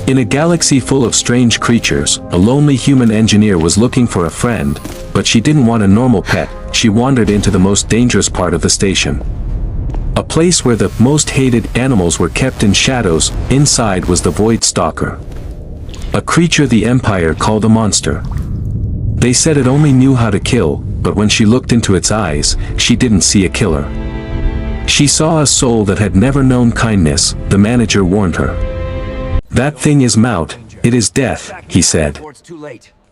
In a galaxy full of strange creatures, a lonely human engineer was looking for a friend, but she didn't want a normal pet. She wandered into the most dangerous part of the station. A place where the most hated animals were kept in shadows. Inside was the Void Stalker, a creature the Empire called a monster. They said it only knew how to kill, but when she looked into its eyes, she didn't see a killer. She saw a soul that had never known kindness. The manager warned her. "That thing is Maut, it is death," he said.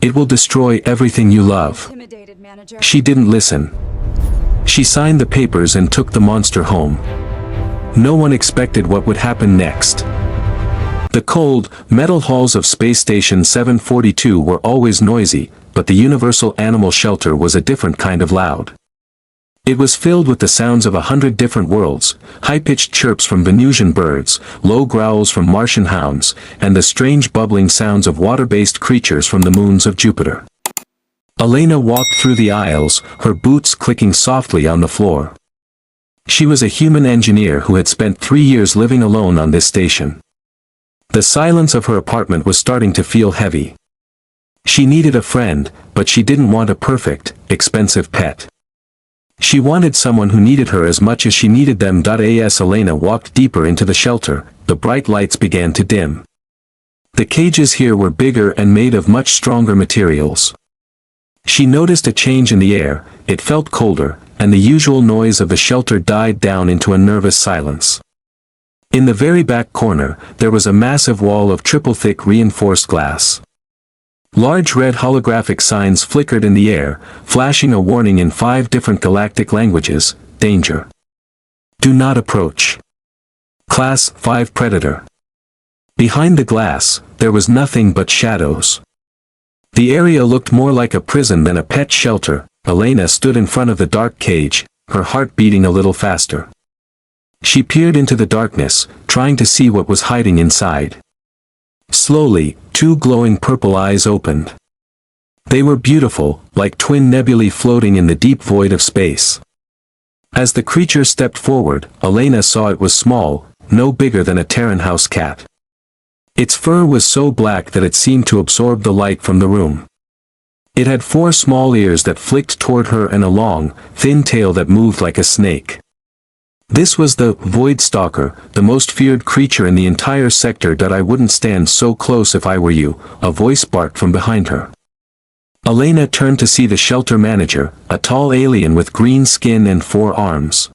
"It will destroy everything you love." She didn't listen. She signed the papers and took the monster home. No one expected what would happen next. The cold, metal halls of Space Station 742 were always noisy, but the Universal Animal Shelter was a different kind of loud. It was filled with the sounds of 100 different worlds, high-pitched chirps from Venusian birds, low growls from Martian hounds, and the strange bubbling sounds of water-based creatures from the moons of Jupiter. Elena walked through the aisles, her boots clicking softly on the floor. She was a human engineer who had spent 3 years living alone on this station. The silence of her apartment was starting to feel heavy. She needed a friend, but she didn't want a perfect, expensive pet. She wanted someone who needed her as much as she needed them. As Elena walked deeper into the shelter, the bright lights began to dim. The cages here were bigger and made of much stronger materials. She noticed a change in the air. It felt colder, and the usual noise of the shelter died down into a nervous silence. In the very back corner, there was a massive wall of triple-thick reinforced glass. Large red holographic signs flickered in the air, flashing a warning in 5 different galactic languages: danger. Do not approach. Class 5 Predator. Behind the glass, there was nothing but shadows. The area looked more like a prison than a pet shelter. Elena stood in front of the dark cage, her heart beating a little faster. She peered into the darkness, trying to see what was hiding inside. Slowly, 2 glowing purple eyes opened. They were beautiful, like twin nebulae floating in the deep void of space. As the creature stepped forward, Elena saw it was small, no bigger than a Terran house cat. Its fur was so black that it seemed to absorb the light from the room. It had 4 small ears that flicked toward her and a long, thin tail that moved like a snake. This was the Void Stalker, the most feared creature in the entire sector. "I wouldn't stand so close if I were you," a voice barked from behind her. Elena turned to see the shelter manager, a tall alien with green skin and 4 arms.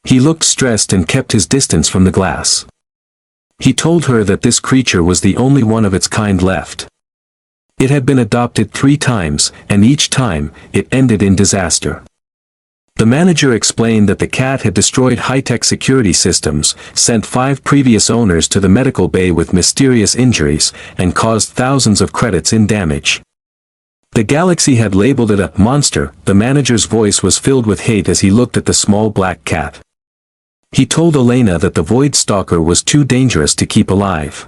He looked stressed and kept his distance from the glass. He told her that this creature was the only one of its kind left. It had been adopted 3 times, and each time, it ended in disaster. The manager explained that the cat had destroyed high-tech security systems, sent 5 previous owners to the medical bay with mysterious injuries, and caused thousands of credits in damage. The galaxy had labeled it a monster. The manager's voice was filled with hate as he looked at the small black cat. He told Elena that the Void Stalker was too dangerous to keep alive.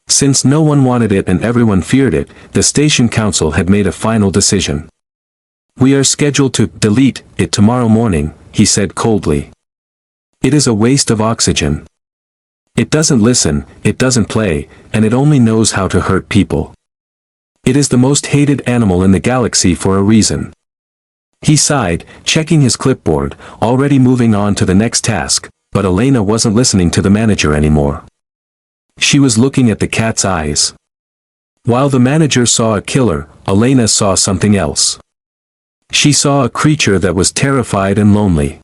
Since no one wanted it and everyone feared it, the station council had made a final decision. "We are scheduled to delete it tomorrow morning," he said coldly. "It is a waste of oxygen. It doesn't listen, it doesn't play, and it only knows how to hurt people. It is the most hated animal in the galaxy for a reason." He sighed, checking his clipboard, already moving on to the next task, but Elena wasn't listening to the manager anymore. She was looking at the cat's eyes. While the manager saw a killer, Elena saw something else. She saw a creature that was terrified and lonely.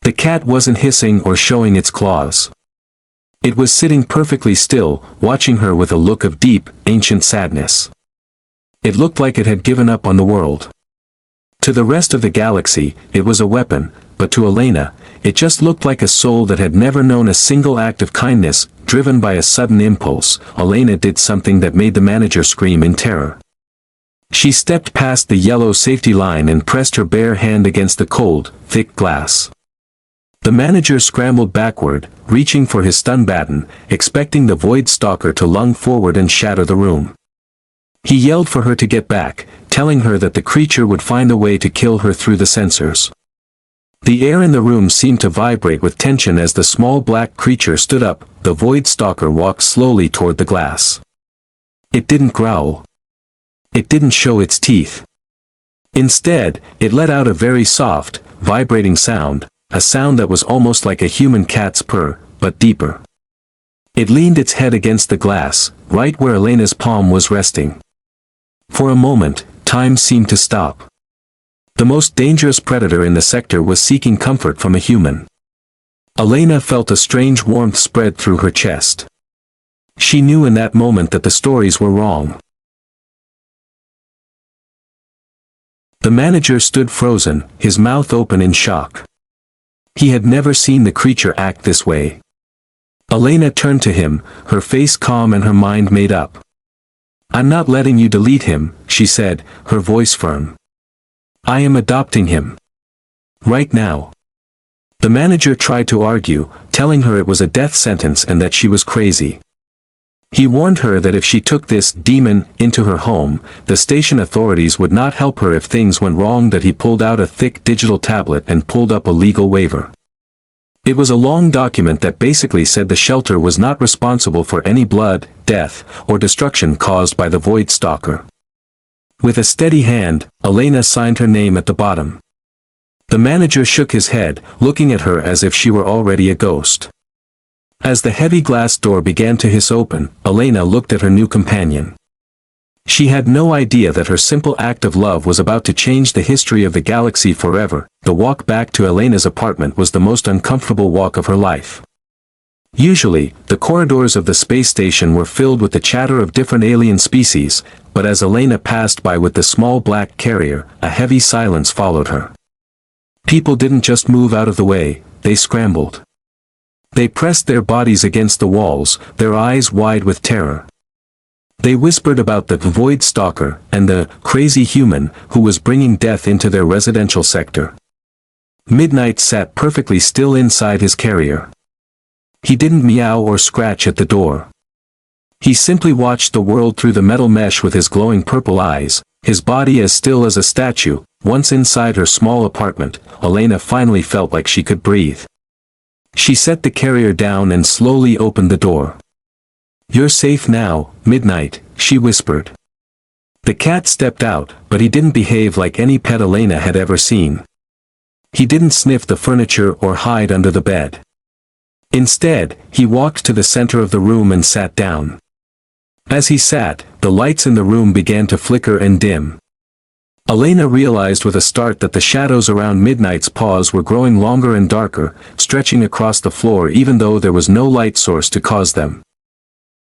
The cat wasn't hissing or showing its claws. It was sitting perfectly still, watching her with a look of deep, ancient sadness. It looked like it had given up on the world. To the rest of the galaxy, it was a weapon, but to Elena, it just looked like a soul that had never known a single act of kindness. Driven by a sudden impulse, Elena did something that made the manager scream in terror. She stepped past the yellow safety line and pressed her bare hand against the cold, thick glass. The manager scrambled backward, reaching for his stun baton, expecting the Void Stalker to lunge forward and shatter the room. He yelled for her to get back, telling her that the creature would find a way to kill her through the sensors. The air in the room seemed to vibrate with tension as the small black creature stood up. The Void Stalker walked slowly toward the glass. It didn't growl. It didn't show its teeth. Instead, it let out a very soft, vibrating sound, a sound that was almost like a human cat's purr, but deeper. It leaned its head against the glass, right where Elena's palm was resting. For a moment, time seemed to stop. The most dangerous predator in the sector was seeking comfort from a human. Elena felt a strange warmth spread through her chest. She knew in that moment that the stories were wrong. The manager stood frozen, his mouth open in shock. He had never seen the creature act this way. Elena turned to him, her face calm and her mind made up. "I'm not letting you delete him," she said, her voice firm. "I am adopting him. Right now." The manager tried to argue, telling her it was a death sentence and that she was crazy. He warned her that if she took this demon into her home, the station authorities would not help her if things went wrong. That he pulled out a thick digital tablet and pulled up a legal waiver. It was a long document that basically said the shelter was not responsible for any blood, death, or destruction caused by the Void Stalker. With a steady hand, Elena signed her name at the bottom. The manager shook his head, looking at her as if she were already a ghost. As the heavy glass door began to hiss open, Elena looked at her new companion. She had no idea that her simple act of love was about to change the history of the galaxy forever. The walk back to Elena's apartment was the most uncomfortable walk of her life. Usually, the corridors of the space station were filled with the chatter of different alien species, but as Elena passed by with the small black carrier, a heavy silence followed her. People didn't just move out of the way, they scrambled. They pressed their bodies against the walls, their eyes wide with terror. They whispered about the Void Stalker and the crazy human who was bringing death into their residential sector. Midnight sat perfectly still inside his carrier. He didn't meow or scratch at the door. He simply watched the world through the metal mesh with his glowing purple eyes, his body as still as a statue. Once inside her small apartment, Elena finally felt like she could breathe. She set the carrier down and slowly opened the door. "You're safe now, Midnight," she whispered. The cat stepped out, but he didn't behave like any pet Elena had ever seen. He didn't sniff the furniture or hide under the bed. Instead, he walked to the center of the room and sat down. As he sat, the lights in the room began to flicker and dim. Elena realized with a start that the shadows around Midnight's paws were growing longer and darker, stretching across the floor even though there was no light source to cause them.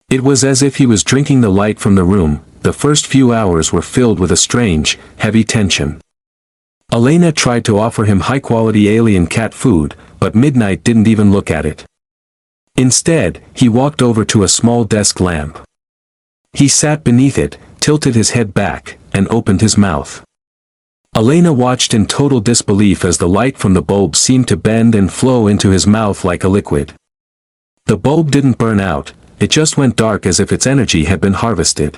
It was as if he was drinking the light from the room. The first few hours were filled with a strange, heavy tension. Elena tried to offer him high-quality alien cat food, but Midnight didn't even look at it. Instead, he walked over to a small desk lamp. He sat beneath it, tilted his head back, and opened his mouth. Elena watched in total disbelief as the light from the bulb seemed to bend and flow into his mouth like a liquid. The bulb didn't burn out, it just went dark as if its energy had been harvested.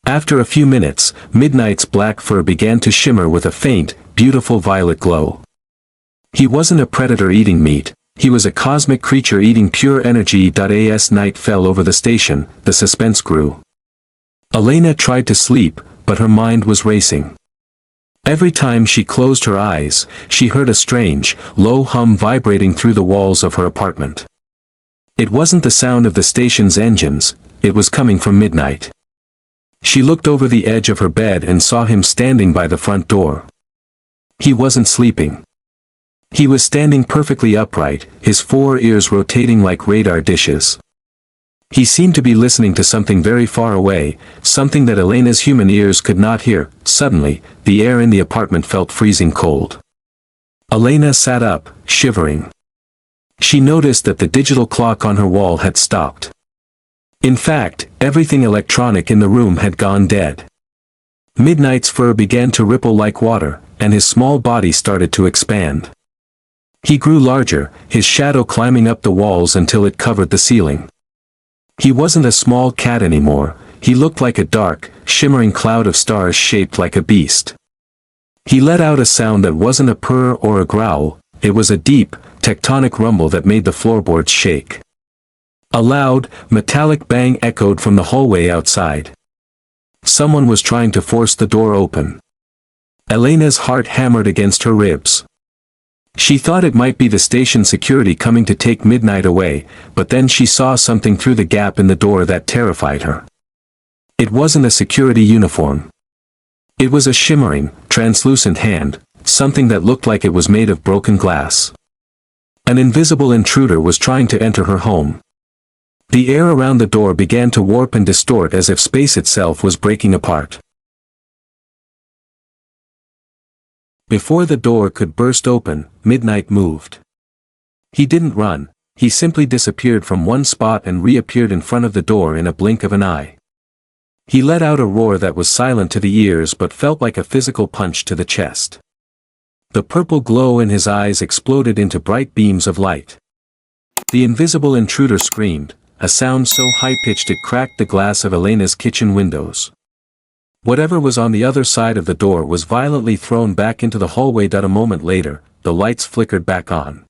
After a few minutes, Midnight's black fur began to shimmer with a faint, beautiful violet glow. He wasn't a predator eating meat, he was a cosmic creature eating pure energy. As night fell over the station, the suspense grew. Elena tried to sleep, but her mind was racing. Every time she closed her eyes, she heard a strange, low hum vibrating through the walls of her apartment. It wasn't the sound of the station's engines, it was coming from Midnight. She looked over the edge of her bed and saw him standing by the front door. He wasn't sleeping. He was standing perfectly upright, his 4 ears rotating like radar dishes. He seemed to be listening to something very far away, something that Elena's human ears could not hear. Suddenly, the air in the apartment felt freezing cold. Elena sat up, shivering. She noticed that the digital clock on her wall had stopped. In fact, everything electronic in the room had gone dead. Midnight's fur began to ripple like water, and his small body started to expand. He grew larger, his shadow climbing up the walls until it covered the ceiling. He wasn't a small cat anymore, he looked like a dark, shimmering cloud of stars shaped like a beast. He let out a sound that wasn't a purr or a growl, it was a deep, tectonic rumble that made the floorboards shake. A loud, metallic bang echoed from the hallway outside. Someone was trying to force the door open. Elena's heart hammered against her ribs. She thought it might be the station security coming to take Midnight away, but then she saw something through the gap in the door that terrified her. It wasn't a security uniform. It was a shimmering, translucent hand, something that looked like it was made of broken glass. An invisible intruder was trying to enter her home. The air around the door began to warp and distort as if space itself was breaking apart. Before the door could burst open, Midnight moved. He didn't run, he simply disappeared from one spot and reappeared in front of the door in a blink of an eye. He let out a roar that was silent to the ears but felt like a physical punch to the chest. The purple glow in his eyes exploded into bright beams of light. The invisible intruder screamed, a sound so high-pitched it cracked the glass of Elena's kitchen windows. Whatever was on the other side of the door was violently thrown back into the hallway. A moment later, the lights flickered back on.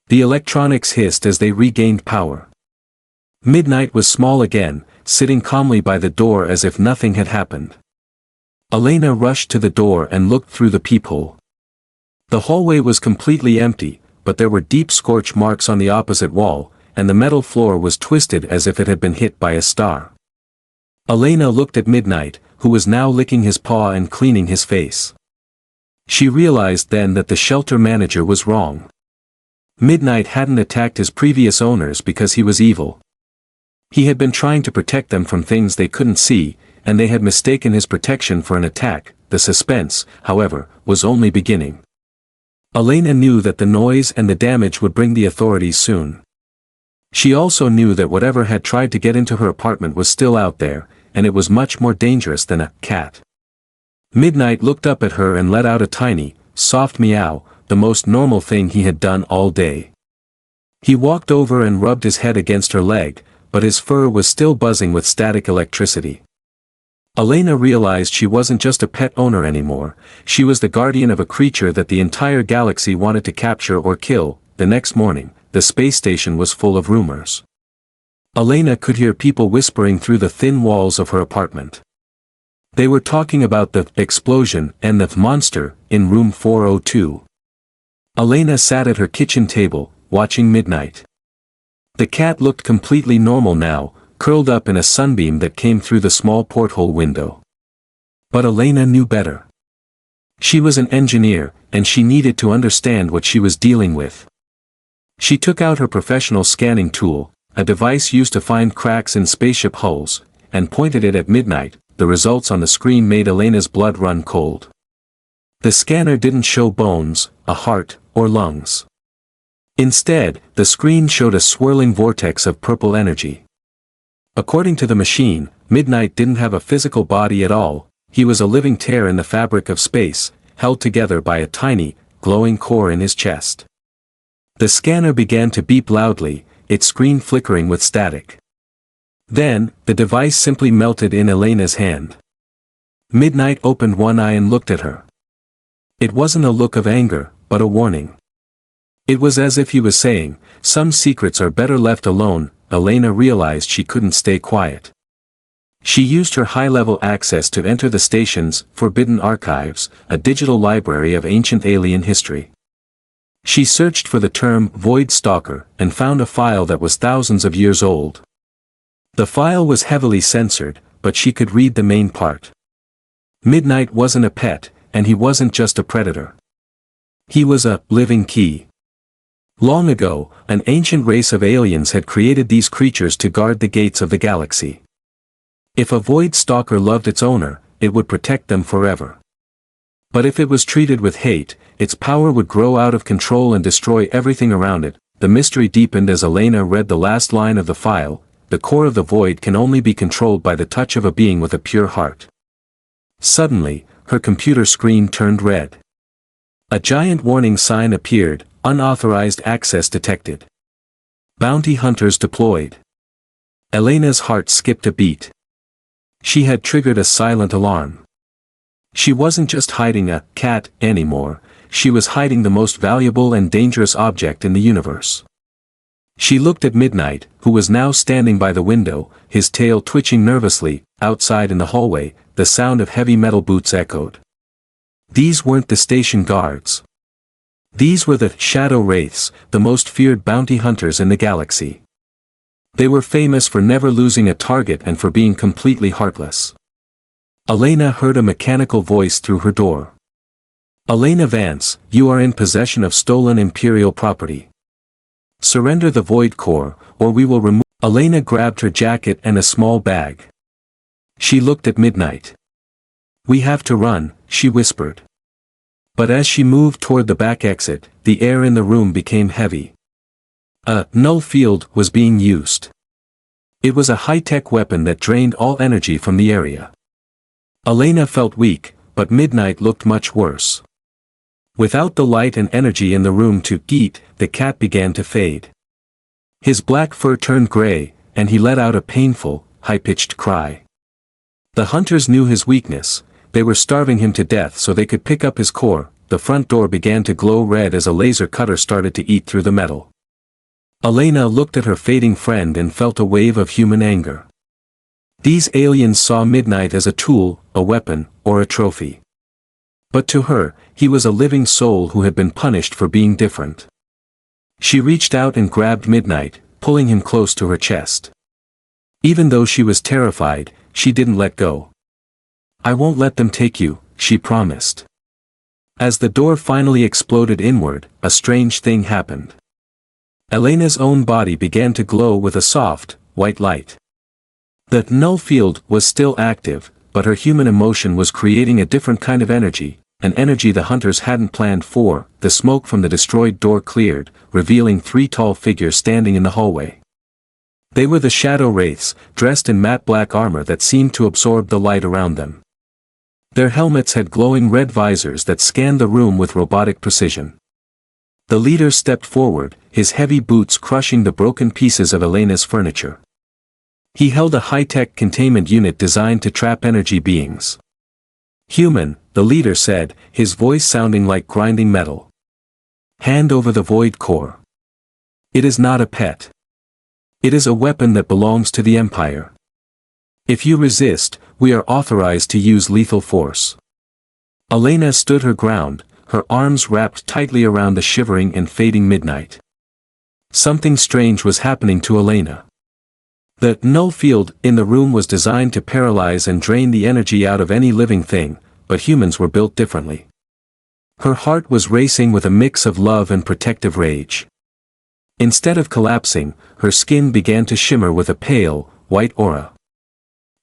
The electronics hissed as they regained power. Midnight was small again, sitting calmly by the door as if nothing had happened. Elena rushed to the door and looked through the peephole. The hallway was completely empty, but there were deep scorch marks on the opposite wall, and the metal floor was twisted as if it had been hit by a star. Elena looked at Midnight, who was now licking his paw and cleaning his face. She realized then that the shelter manager was wrong. Midnight hadn't attacked his previous owners because he was evil. He had been trying to protect them from things they couldn't see, and they had mistaken his protection for an attack. The suspense, however, was only beginning. Elena knew that the noise and the damage would bring the authorities soon. She also knew that whatever had tried to get into her apartment was still out there, and it was much more dangerous than a cat. Midnight looked up at her and let out a tiny, soft meow, the most normal thing he had done all day. He walked over and rubbed his head against her leg, but his fur was still buzzing with static electricity. Elena realized she wasn't just a pet owner anymore, she was the guardian of a creature that the entire galaxy wanted to capture or kill. The next morning, the space station was full of rumors. Elena could hear people whispering through the thin walls of her apartment. They were talking about the explosion and the monster in room 402. Elena sat at her kitchen table, watching Midnight. The cat looked completely normal now, curled up in a sunbeam that came through the small porthole window. But Elena knew better. She was an engineer, and she needed to understand what she was dealing with. She took out her professional scanning tool, a device used to find cracks in spaceship hulls, and pointed it at Midnight. The results on the screen made Elena's blood run cold. The scanner didn't show bones, a heart, or lungs. Instead, the screen showed a swirling vortex of purple energy. According to the machine, Midnight didn't have a physical body at all, he was a living tear in the fabric of space, held together by a tiny, glowing core in his chest. The scanner began to beep loudly, its screen flickering with static. Then, the device simply melted in Elena's hand. Midnight opened one eye and looked at her. It wasn't a look of anger, but a warning. It was as if he was saying, "Some secrets are better left alone." Elena realized she couldn't stay quiet. She used her high-level access to enter the station's forbidden archives, a digital library of ancient alien history. She searched for the term Void Stalker and found a file that was thousands of years old. The file was heavily censored, but she could read the main part. Midnight wasn't a pet, and he wasn't just a predator. He was a living key. Long ago, an ancient race of aliens had created these creatures to guard the gates of the galaxy. If a Void Stalker loved its owner, it would protect them forever. But if it was treated with hate, its power would grow out of control and destroy everything around it. The mystery deepened as Elena read the last line of the file. The core of the void can only be controlled by the touch of a being with a pure heart. Suddenly, her computer screen turned red. A giant warning sign appeared, unauthorized access detected. Bounty hunters deployed. Elena's heart skipped a beat. She had triggered a silent alarm. She wasn't just hiding a cat anymore, she was hiding the most valuable and dangerous object in the universe. She looked at Midnight, who was now standing by the window, his tail twitching nervously. Outside in the hallway, the sound of heavy metal boots echoed. These weren't the station guards. These were the Shadow Wraiths, the most feared bounty hunters in the galaxy. They were famous for never losing a target and for being completely heartless. Elena heard a mechanical voice through her door. "Elena Vance, you are in possession of stolen imperial property. Surrender the Void Core, or we will remove." Elena grabbed her jacket and a small bag. She looked at Midnight. "We have to run," she whispered. But as she moved toward the back exit, the air in the room became heavy. A null field was being used. It was a high-tech weapon that drained all energy from the area. Elena felt weak, but Midnight looked much worse. Without the light and energy in the room to eat, the cat began to fade. His black fur turned gray, and he let out a painful, high-pitched cry. The hunters knew his weakness. They were starving him to death so they could pick up his core. The front door began to glow red as a laser cutter started to eat through the metal. Elena looked at her fading friend and felt a wave of human anger. These aliens saw Midnight as a tool, a weapon, or a trophy. But to her, he was a living soul who had been punished for being different. She reached out and grabbed Midnight, pulling him close to her chest. Even though she was terrified, she didn't let go. "I won't let them take you," she promised. As the door finally exploded inward, a strange thing happened. Elena's own body began to glow with a soft, white light. The null field was still active, but her human emotion was creating a different kind of energy, an energy the hunters hadn't planned for. The smoke from the destroyed door cleared, revealing 3 tall figures standing in the hallway. They were the Shadow Wraiths, dressed in matte black armor that seemed to absorb the light around them. Their helmets had glowing red visors that scanned the room with robotic precision. The leader stepped forward, his heavy boots crushing the broken pieces of Elena's furniture. He held a high-tech containment unit designed to trap energy beings. "Human," the leader said, his voice sounding like grinding metal. "Hand over the Void Core. It is not a pet. It is a weapon that belongs to the Empire. If you resist, we are authorized to use lethal force." Elena stood her ground, her arms wrapped tightly around the shivering and fading Midnight. Something strange was happening to Elena. The null field in the room was designed to paralyze and drain the energy out of any living thing, but humans were built differently. Her heart was racing with a mix of love and protective rage. Instead of collapsing, her skin began to shimmer with a pale, white aura.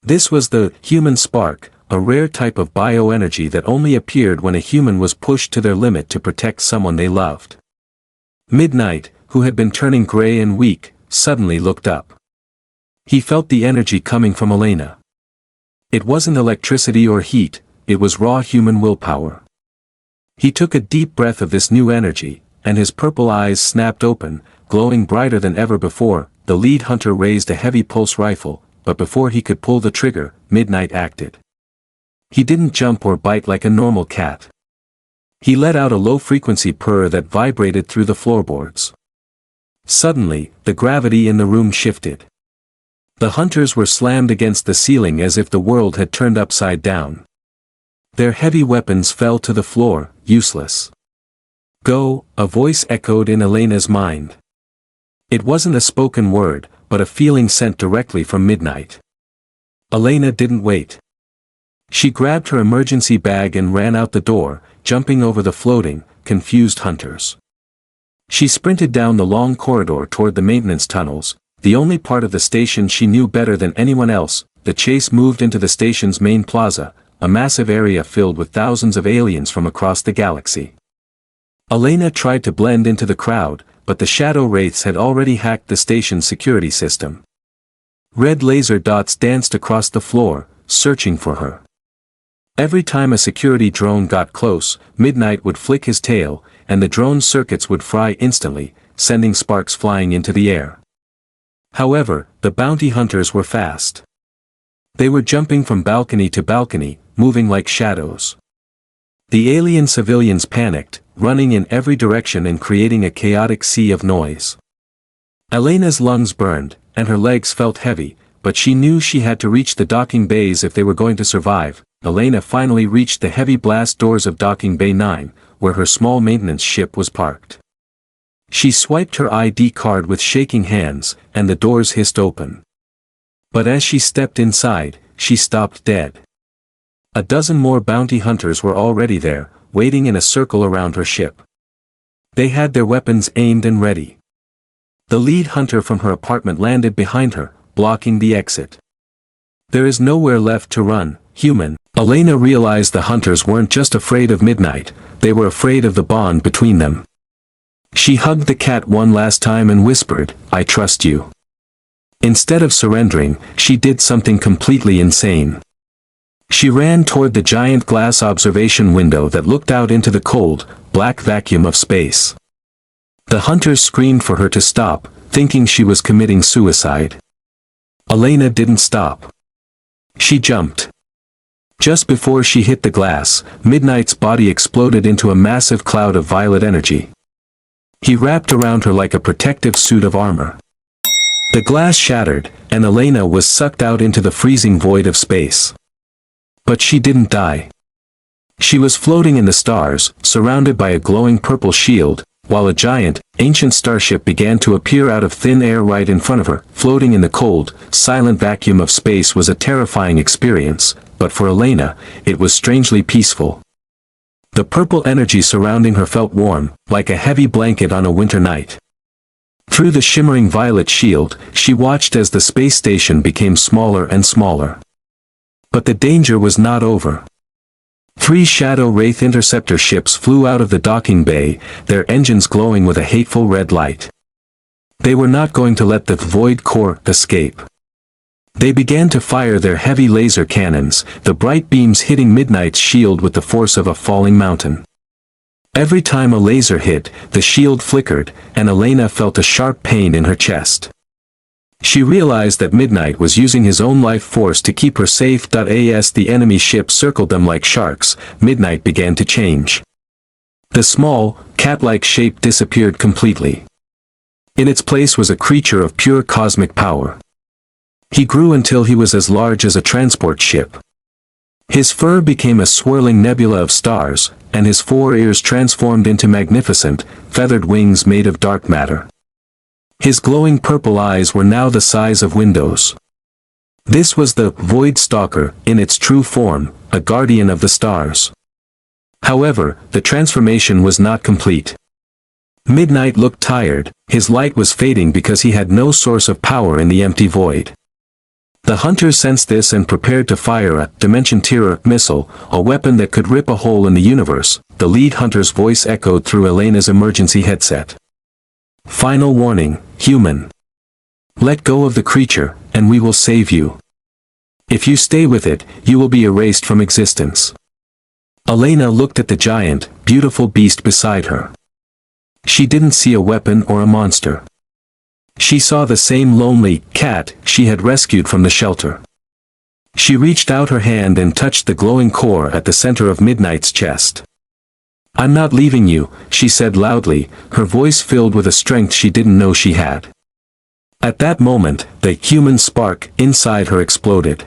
This was the human spark, a rare type of bioenergy that only appeared when a human was pushed to their limit to protect someone they loved. Midnight, who had been turning gray and weak, suddenly looked up. He felt the energy coming from Elena. It wasn't electricity or heat, it was raw human willpower. He took a deep breath of this new energy, and his purple eyes snapped open, glowing brighter than ever before. The lead hunter raised a heavy pulse rifle, but before he could pull the trigger, Midnight acted. He didn't jump or bite like a normal cat. He let out a low-frequency purr that vibrated through the floorboards. Suddenly, the gravity in the room shifted. The hunters were slammed against the ceiling as if the world had turned upside down. Their heavy weapons fell to the floor, useless. "Go," a voice echoed in Elena's mind. It wasn't a spoken word, but a feeling sent directly from Midnight. Elena didn't wait. She grabbed her emergency bag and ran out the door, jumping over the floating, confused hunters. She sprinted down the long corridor toward the maintenance tunnels, the only part of the station she knew better than anyone else. The chase moved into the station's main plaza, a massive area filled with thousands of aliens from across the galaxy. Elena tried to blend into the crowd, but the Shadow Wraiths had already hacked the station's security system. Red laser dots danced across the floor, searching for her. Every time a security drone got close, Midnight would flick his tail, and the drone's circuits would fry instantly, sending sparks flying into the air. However, the bounty hunters were fast. They were jumping from balcony to balcony, moving like shadows. The alien civilians panicked, running in every direction and creating a chaotic sea of noise. Elena's lungs burned, and her legs felt heavy, but she knew she had to reach the docking bays if they were going to survive. Elena finally reached the heavy blast doors of Docking Bay 9, where her small maintenance ship was parked. She swiped her ID card with shaking hands, and the doors hissed open. But as she stepped inside, she stopped dead. A dozen more bounty hunters were already there, waiting in a circle around her ship. They had their weapons aimed and ready. The lead hunter from her apartment landed behind her, blocking the exit. There is nowhere left to run, human. Elena realized the hunters weren't just afraid of midnight, they were afraid of the bond between them. She hugged the cat one last time and whispered, "I trust you." Instead of surrendering, she did something completely insane. She ran toward the giant glass observation window that looked out into the cold, black vacuum of space. The hunters screamed for her to stop, thinking she was committing suicide. Elena didn't stop. She jumped. Just before she hit the glass, Midnight's body exploded into a massive cloud of violet energy. He wrapped around her like a protective suit of armor. The glass shattered, and Elena was sucked out into the freezing void of space. But she didn't die. She was floating in the stars, surrounded by a glowing purple shield, while a giant, ancient starship began to appear out of thin air right in front of her. Floating in the cold, silent vacuum of space was a terrifying experience, but for Elena, it was strangely peaceful. The purple energy surrounding her felt warm, like a heavy blanket on a winter night. Through the shimmering violet shield, she watched as the space station became smaller and smaller. But the danger was not over. 3 Shadow Wraith interceptor ships flew out of the docking bay, their engines glowing with a hateful red light. They were not going to let the Void Core escape. They began to fire their heavy laser cannons, the bright beams hitting Midnight's shield with the force of a falling mountain. Every time a laser hit, the shield flickered, and Elena felt a sharp pain in her chest. She realized that Midnight was using his own life force to keep her safe. As the enemy ship circled them like sharks, Midnight began to change. The small, cat-like shape disappeared completely. In its place was a creature of pure cosmic power. He grew until he was as large as a transport ship. His fur became a swirling nebula of stars, and his 4 ears transformed into magnificent, feathered wings made of dark matter. His glowing purple eyes were now the size of windows. This was the Void Stalker, in its true form, a guardian of the stars. However, the transformation was not complete. Midnight looked tired, his light was fading because he had no source of power in the empty void. The hunters sensed this and prepared to fire a Dimension Terror missile, a weapon that could rip a hole in the universe. The lead hunter's voice echoed through Elena's emergency headset. "Final warning, human. Let go of the creature, and we will save you. If you stay with it, you will be erased from existence." Elena looked at the giant, beautiful beast beside her. She didn't see a weapon or a monster. She saw the same lonely cat she had rescued from the shelter. She reached out her hand and touched the glowing core at the center of Midnight's chest. "I'm not leaving you," she said loudly, her voice filled with a strength she didn't know she had. At that moment, the human spark inside her exploded.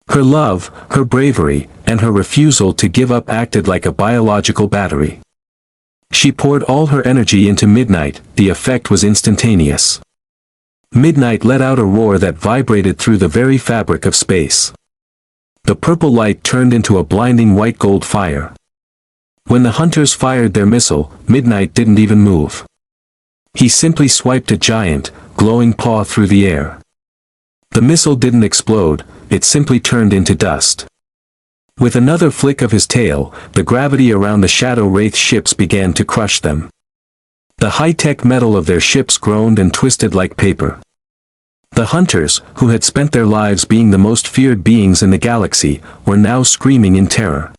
Her love, her bravery, and her refusal to give up acted like a biological battery. She poured all her energy into Midnight. The effect was instantaneous. Midnight let out a roar that vibrated through the very fabric of space. The purple light turned into a blinding white gold fire. When the hunters fired their missile, Midnight didn't even move. He simply swiped a giant, glowing paw through the air. The missile didn't explode, it simply turned into dust. With another flick of his tail, the gravity around the Shadow Wraith ships began to crush them. The high-tech metal of their ships groaned and twisted like paper. The hunters, who had spent their lives being the most feared beings in the galaxy, were now screaming in terror.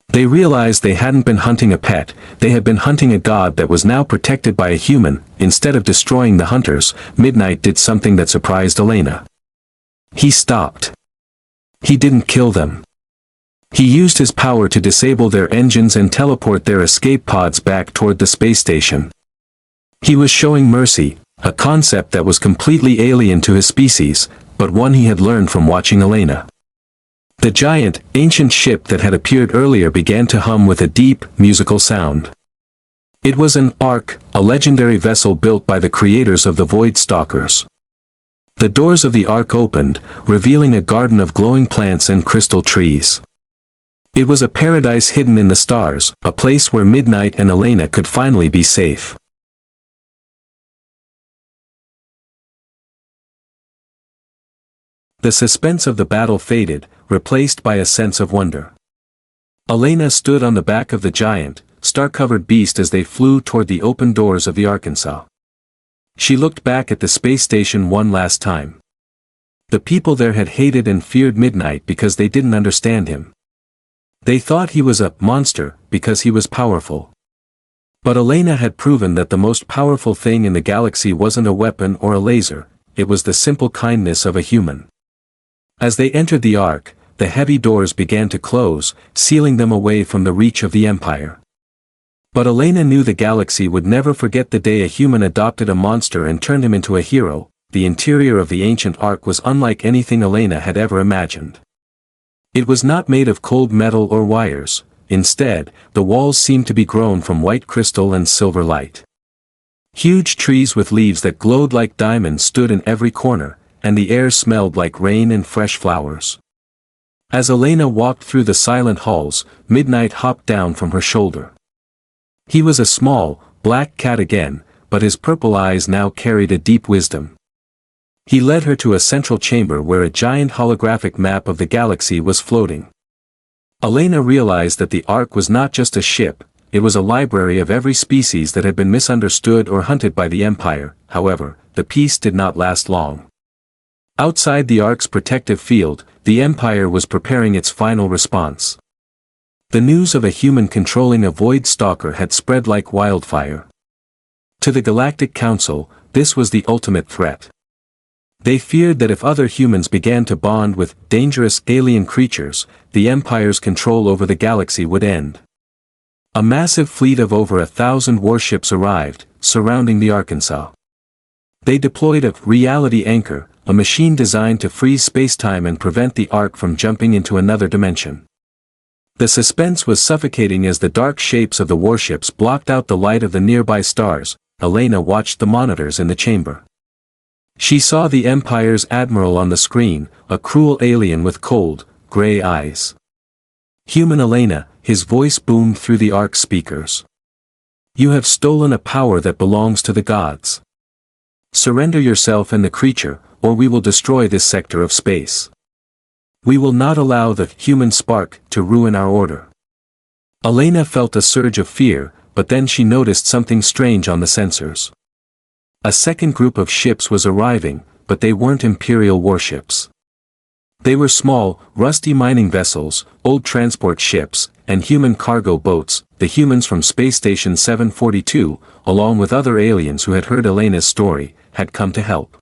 They realized they hadn't been hunting a pet, they had been hunting a god that was now protected by a human. Instead of destroying the hunters, Midnight did something that surprised Elena. He stopped. He didn't kill them. He used his power to disable their engines and teleport their escape pods back toward the space station. He was showing mercy, a concept that was completely alien to his species, but one he had learned from watching Elena. The giant, ancient ship that had appeared earlier began to hum with a deep, musical sound. It was an Ark, a legendary vessel built by the creators of the Void Stalkers. The doors of the Ark opened, revealing a garden of glowing plants and crystal trees. It was a paradise hidden in the stars, a place where Midnight and Elena could finally be safe. The suspense of the battle faded, replaced by a sense of wonder. Elena stood on the back of the giant, star-covered beast as they flew toward the open doors of the Arkansas. She looked back at the space station one last time. The people there had hated and feared Midnight because they didn't understand him. They thought he was a monster because he was powerful. But Elena had proven that the most powerful thing in the galaxy wasn't a weapon or a laser, it was the simple kindness of a human. As they entered the Ark, the heavy doors began to close, sealing them away from the reach of the Empire. But Elena knew the galaxy would never forget the day a human adopted a monster and turned him into a hero. The interior of the ancient Ark was unlike anything Elena had ever imagined. It was not made of cold metal or wires. Instead, the walls seemed to be grown from white crystal and silver light. Huge trees with leaves that glowed like diamonds stood in every corner, and the air smelled like rain and fresh flowers. As Elena walked through the silent halls, Midnight hopped down from her shoulder. He was a small, black cat again, but his purple eyes now carried a deep wisdom. He led her to a central chamber where a giant holographic map of the galaxy was floating. Elena realized that the Ark was not just a ship, it was a library of every species that had been misunderstood or hunted by the Empire. However, the peace did not last long. Outside the Ark's protective field, the Empire was preparing its final response. The news of a human controlling a Void Stalker had spread like wildfire. To the Galactic Council, this was the ultimate threat. They feared that if other humans began to bond with dangerous alien creatures, the Empire's control over the galaxy would end. A massive fleet of over 1,000 warships arrived, surrounding the Arkansas. They deployed a reality anchor, a machine designed to freeze space-time and prevent the Ark from jumping into another dimension. The suspense was suffocating as the dark shapes of the warships blocked out the light of the nearby stars. Elena watched the monitors in the chamber. She saw the Empire's admiral on the screen, a cruel alien with cold, gray eyes. Human Elena, his voice boomed through the Ark's speakers. You have stolen a power that belongs to the gods. Surrender yourself and the creature, or we will destroy this sector of space. We will not allow the human spark to ruin our order. Elena felt a surge of fear, but then she noticed something strange on the sensors. A second group of ships was arriving, but they weren't imperial warships. They were small, rusty mining vessels, old transport ships, and human cargo boats. The humans from Space Station 742, along with other aliens who had heard Elena's story, had come to help.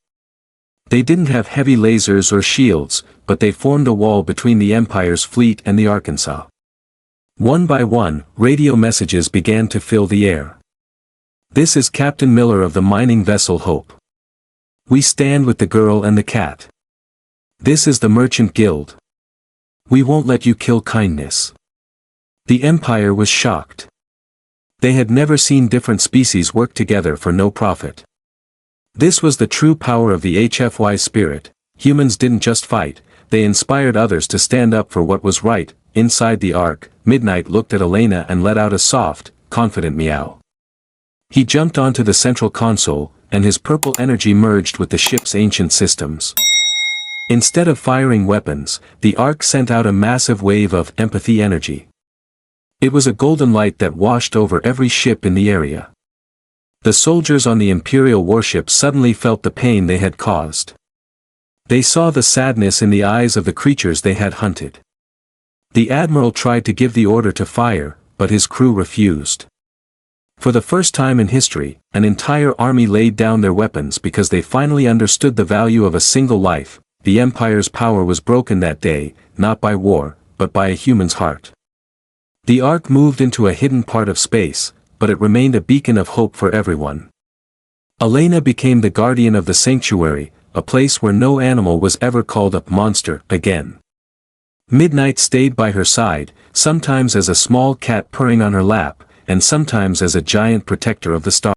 They didn't have heavy lasers or shields, but they formed a wall between the Empire's fleet and the Arkansas. One by one, radio messages began to fill the air. This is Captain Miller of the mining vessel Hope. We stand with the girl and the cat. This is the Merchant Guild. We won't let you kill kindness. The Empire was shocked. They had never seen different species work together for no profit. This was the true power of the HFY spirit. Humans didn't just fight, they inspired others to stand up for what was right. Inside the Ark, Midnight looked at Elena and let out a soft, confident meow. He jumped onto the central console, and his purple energy merged with the ship's ancient systems. Instead of firing weapons, the Ark sent out a massive wave of empathy energy. It was a golden light that washed over every ship in the area. The soldiers on the Imperial warship suddenly felt the pain they had caused. They saw the sadness in the eyes of the creatures they had hunted. The Admiral tried to give the order to fire, but his crew refused. For the first time in history, an entire army laid down their weapons because they finally understood the value of a single life. The Empire's power was broken that day, not by war, but by a human's heart. The Ark moved into a hidden part of space, but it remained a beacon of hope for everyone. Elena became the guardian of the sanctuary, a place where no animal was ever called a monster again. Midnight stayed by her side, sometimes as a small cat purring on her lap, and sometimes as a giant protector of the stars.